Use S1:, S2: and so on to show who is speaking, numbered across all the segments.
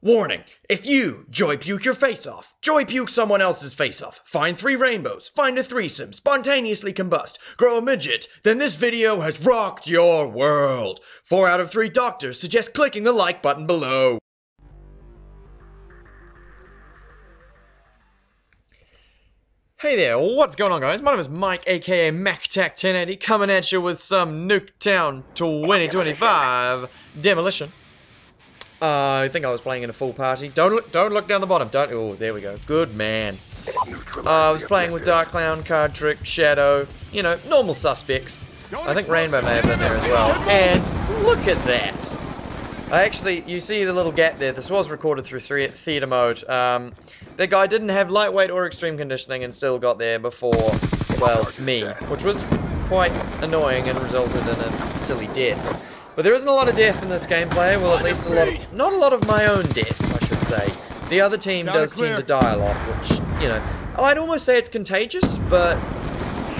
S1: Warning, if you joy puke your face off, joy puke someone else's face off, find 3 rainbows, find a threesome, spontaneously combust, grow a midget, then this video has rocked your world. 4 out of 3 doctors suggest clicking the like button below. Hey there, what's going on guys? My name is Mike aka cattack1080 coming at you with some Nuketown 2025 demolition. I think I was playing in a full party. Don't look down the bottom. Oh, there we go. Good man. I was playing with Dark Clown, Card Trick, Shadow, you know, normal suspects. I think Rainbow may have been there as well. And look at that. You see the little gap there. This was recorded through theater mode. That guy didn't have lightweight or extreme conditioning and still got there before, well, me, which was quite annoying and resulted in a silly death. But there isn't a lot of death in this gameplay, well at least not a lot of my own death, I should say. The other team does tend to die a lot, which, you know, I'd almost say it's contagious, but,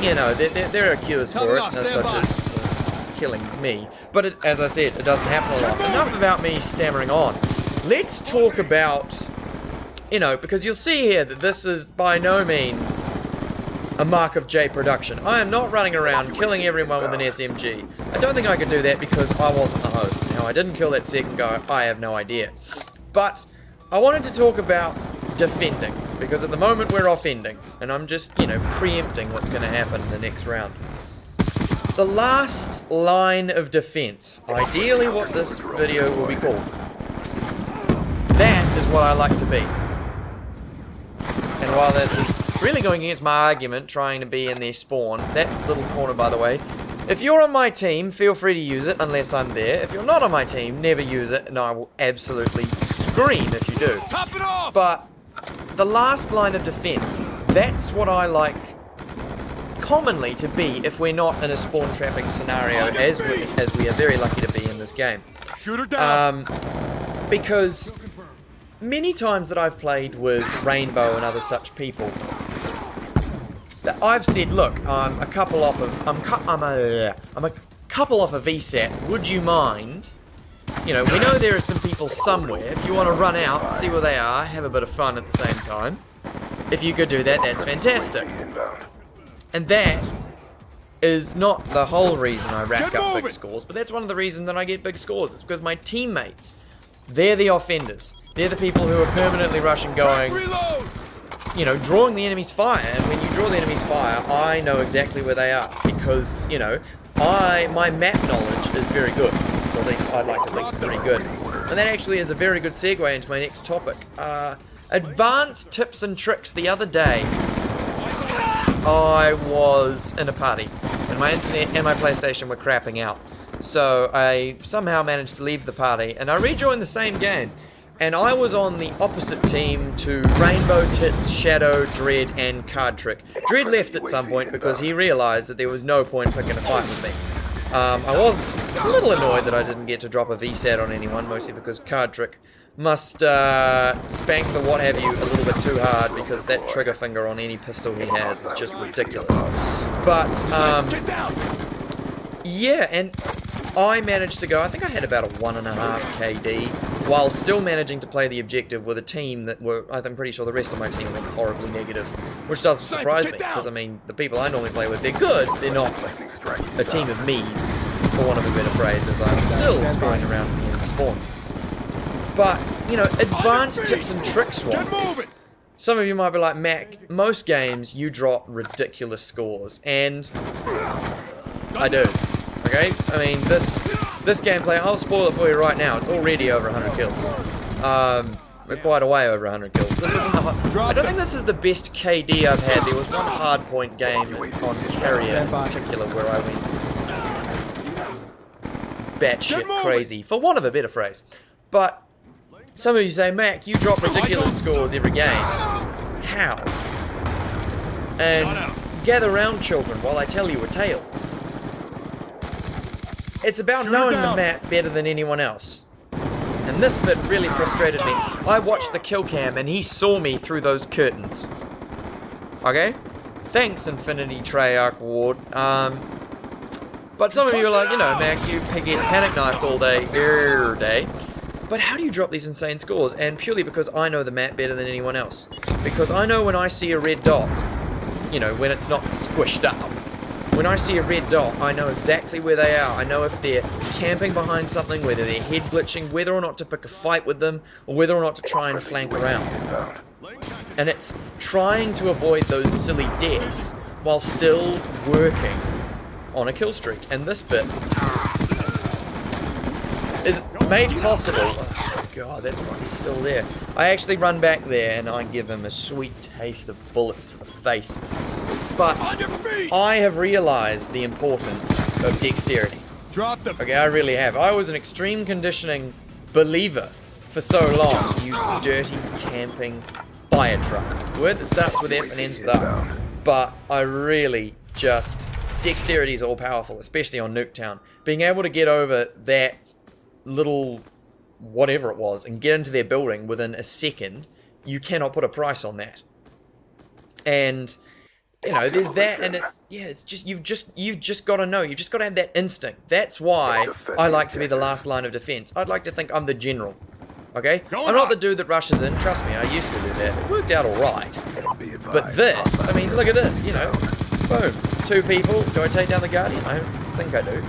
S1: you know, there are cures for it, such as killing me. But as I said, it doesn't happen a lot. Enough about me stammering on. Let's talk about, you know, because you'll see here that this is by no means a Mark of J production. I am not running around killing everyone with an SMG. I don't think I could do that because I wasn't the host. Now, I didn't kill that second guy, I have no idea. But I wanted to talk about defending, because at the moment we're offending, and I'm just, you know, preempting what's going to happen in the next round. The last line of defense, ideally what this video will be called. That is what I like to be. And while this is really going against my argument, trying to be in their spawn, that little corner by the way, if you're on my team, feel free to use it unless I'm there. If you're not on my team, never use it, and I will absolutely scream if you do.
S2: Top it off!
S1: But the last line of defense, that's what I like commonly to be if we're not in a spawn trapping scenario, as we are very lucky to be in this game.
S2: Shoot her down.
S1: Because many times that I've played with Rainbow and other such people, that I've said, look, I'm a couple off of I'm a couple off a VSAT. Would you mind? You know, we know there are some people somewhere. If you want to run out, see where they are, have a bit of fun at the same time. If you could do that, that's fantastic. And that is not the whole reason I rack up big scores, but that's one of the reasons that I get big scores. It's because my teammates, they're the offenders. They're the people who are permanently rushing, going, you know, drawing the enemy's fire. And when you draw the enemy's fire, I know exactly where they are, because, you know, my map knowledge is very good. Or at least I'd like to think it's pretty good. And that actually is a very good segue into my next topic. Advanced tips and tricks. The other day, I was in a party, and my internet and my PlayStation were crapping out. So I somehow managed to leave the party, and I rejoined the same game. And I was on the opposite team to Rainbow, Tits, Shadow, Dread, and Card Trick. Dread left at some point because he realized that there was no point picking a fight with me. I was a little annoyed that I didn't get to drop a VSAT on anyone, mostly because Card Trick must spank the what have you a little bit too hard, because that trigger finger on any pistol he has is just ridiculous. But, yeah, and I managed to go, I think I had about a 1.5 KD, while still managing to play the objective with a team that were, I'm pretty sure the rest of my team went horribly negative, which doesn't surprise me, because I mean, the people I normally play with, they're good, they're not a team of me's, for want of a better phrase, as I'm still screwing around in the spawn. But, you know, advanced tips and tricks wise, some of you might be like, Mac, most games you drop ridiculous scores, and I do. Okay, I mean, this gameplay, I'll spoil it for you right now, it's already over 100 kills. We're quite a way over 100 kills. This isn't I don't think this is the best KD I've had. There was one hardpoint game on Carrier in particular where I went batshit crazy, for want of a better phrase. But some of you say, Mac, you drop ridiculous scores every game. How? And gather round, children, while I tell you a tale. It's about knowing the map better than anyone else. And this bit really frustrated me. I watched the kill cam and he saw me through those curtains. Okay? Thanks, Infinity Treyarch Ward. But some of you are like, you know, Mac, you get panic knifed all day, every day. But how do you drop these insane scores? And purely because I know the map better than anyone else. Because I know when I see a red dot, you know, when it's not squished up, when I see a red dot, I know exactly where they are. I know if they're camping behind something, whether they're head glitching, whether or not to pick a fight with them, or whether or not to try and flank around. And it's trying to avoid those silly deaths while still working on a kill streak. And this bit is made possible. Oh god, that's why he's still there. I actually run back there and I give him a sweet taste of bullets to the face. But I have realized the importance of dexterity. Okay, I really have. I was an extreme conditioning believer for so long. You dirty camping fire truck. The word that starts with F and ends with R. But I really just... Dexterity is all powerful, especially on Nuketown. Being able to get over that little whatever it was and get into their building within a second, you cannot put a price on that. And you know, there's that, and it's, yeah, it's just, you've just got to know, you've just got to have that instinct. That's why I like to be the last line of defense. I'd like to think I'm the general, okay? I'm not the dude that rushes in, trust me, I used to do that. It worked out alright. But this, I mean, look at this, you know, boom, 2 people. Do I take down the Guardian? I don't think I do.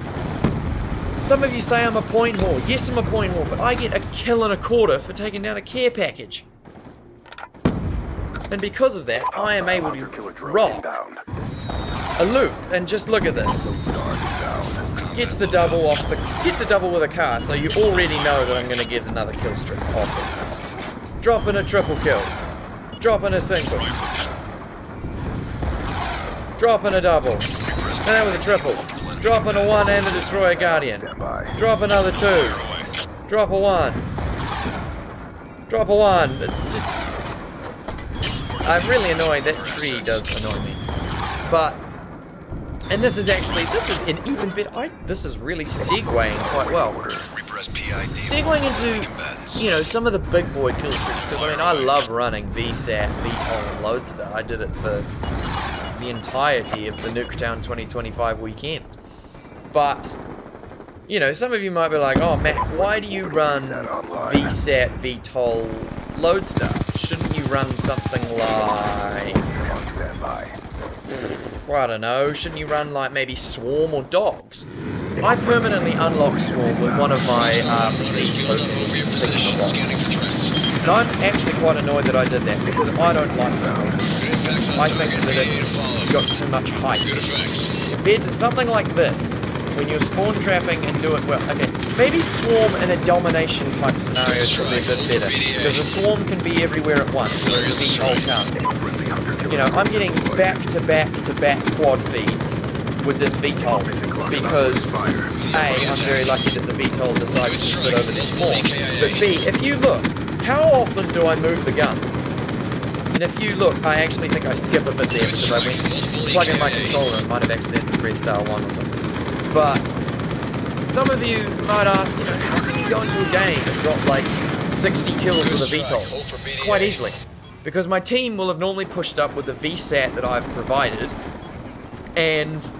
S1: Some of you say I'm a point whore. Yes, I'm a point whore, but I get a kill and a quarter for taking down a care package. And because of that, I am able to rock a loop, and just look at this. Gets the double off the, gets a double with a car, so you already know that I'm going to get another kill streak off of this. Dropping a triple kill, dropping a single, dropping a double, and that was a triple. Dropping a 1 and a destroy a Guardian. Drop another 2. Drop a 1. Drop a 1. It's just... I'm really annoyed. That tree does annoy me. But, and this is actually, this is an even better, this is really segueing quite well. Segueing into, you know, some of the big boy kill streaks, because I mean, I love running VSAT, VTOL, and Lodestar. I did it for the entirety of the Nuketown 2025 weekend. But, you know, some of you might be like, oh Matt, why do you run VSAT, VTOL, Lodestar? Shouldn't you run something like, I don't know, shouldn't you run like maybe Swarm or Dogs? I permanently unlock Swarm with one of my prestige tokens. And I'm actually quite annoyed that I did that, because I don't like Swarm. I think that it's got too much hype. Compared to something like this, when you're spawn trapping and do it well. Okay, maybe Swarm in a domination type scenario is probably a bit better, because a Swarm can be everywhere at once, whereas a VTOL can't. You know, I'm getting back-to-back-to-back quad feeds with this VTOL, because A, I'm very lucky that the VTOL decides to sit over this spawn, but B, if you look, how often do I move the gun? And if you look, I actually think I skip a bit there, because I went to plug in my controller and might have accidentally pressed R1 or something. But some of you might ask, you know, how can you go into a game and drop like 60 kills with a VTOL? Quite easily. Because my team will have normally pushed up with the VSAT that I've provided, and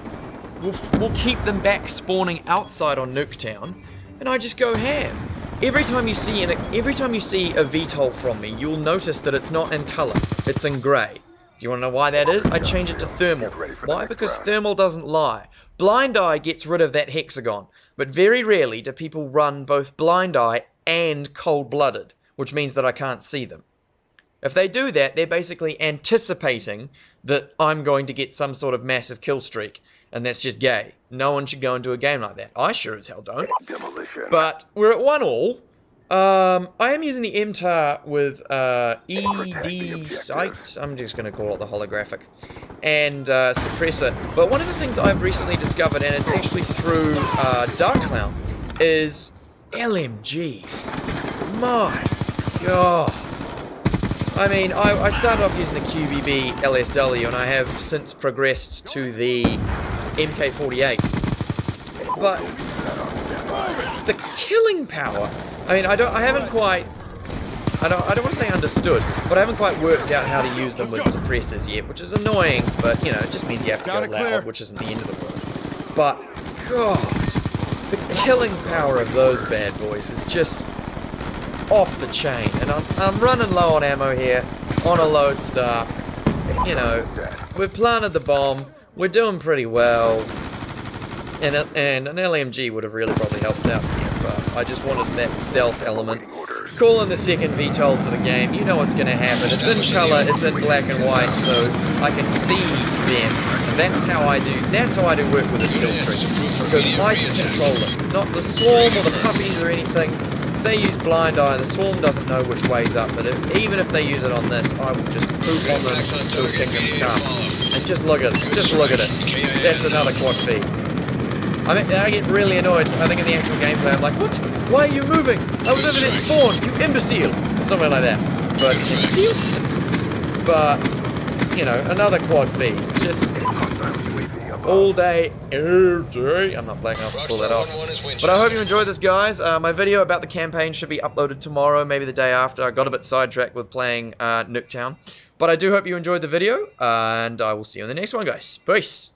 S1: we'll keep them back spawning outside on Nuketown, and I just go ham. Every time you see a VTOL from me, you'll notice that it's not in color, it's in grey. Do you want to know why that is? I change it to thermal. Why? Because thermal doesn't lie. Blind Eye gets rid of that hexagon, but very rarely do people run both Blind Eye and Cold-Blooded, which means that I can't see them. If they do that, they're basically anticipating that I'm going to get some sort of massive kill streak, and that's just gay. No one should go into a game like that. I sure as hell don't. Demolition. But we're at 1-1. I am using the MTAR with ED sight. I'm just going to call it the holographic. And suppressor. But one of the things I've recently discovered, and it's actually through Dark Clown, is LMGs. My god. I mean, I started off using the QBB LSW, and I have since progressed to the MK48. But the killing power, I mean, I don't want to say understood, but I haven't quite worked out how to use them with suppressors yet, which is annoying, but, you know, it just means you have to go loud, which isn't the end of the world. But, god, the killing power of those bad boys is just off the chain. And I'm running low on ammo here, on a lodestar. You know, we've planted the bomb. We're doing pretty well. And an LMG would have really probably helped out here, but I just wanted that stealth element. Calling the second VTOL for the game, you know what's going to happen. It's in color, it's in black and white, so I can see them. And that's how I do work with a kill streak. Because I can control it. Not the swarm or the puppies or anything. If they use blind eye, the swarm doesn't know which way's up, but even if they use it on this, I will just poop on them until kingdom come. And just look at it. That's another quad feed. I get really annoyed. I think in the actual gameplay, I'm like, what? Why are you moving? I was over there spawned, you imbecile! Something like that. But, imbecile? But, you know, another quad feed. Just all day, every day. I'm not black enough to pull that off. But I hope you enjoyed this, guys. My video about the campaign should be uploaded tomorrow, maybe the day after. I got a bit sidetracked with playing Nuketown. But I do hope you enjoyed the video, and I will see you in the next one, guys. Peace!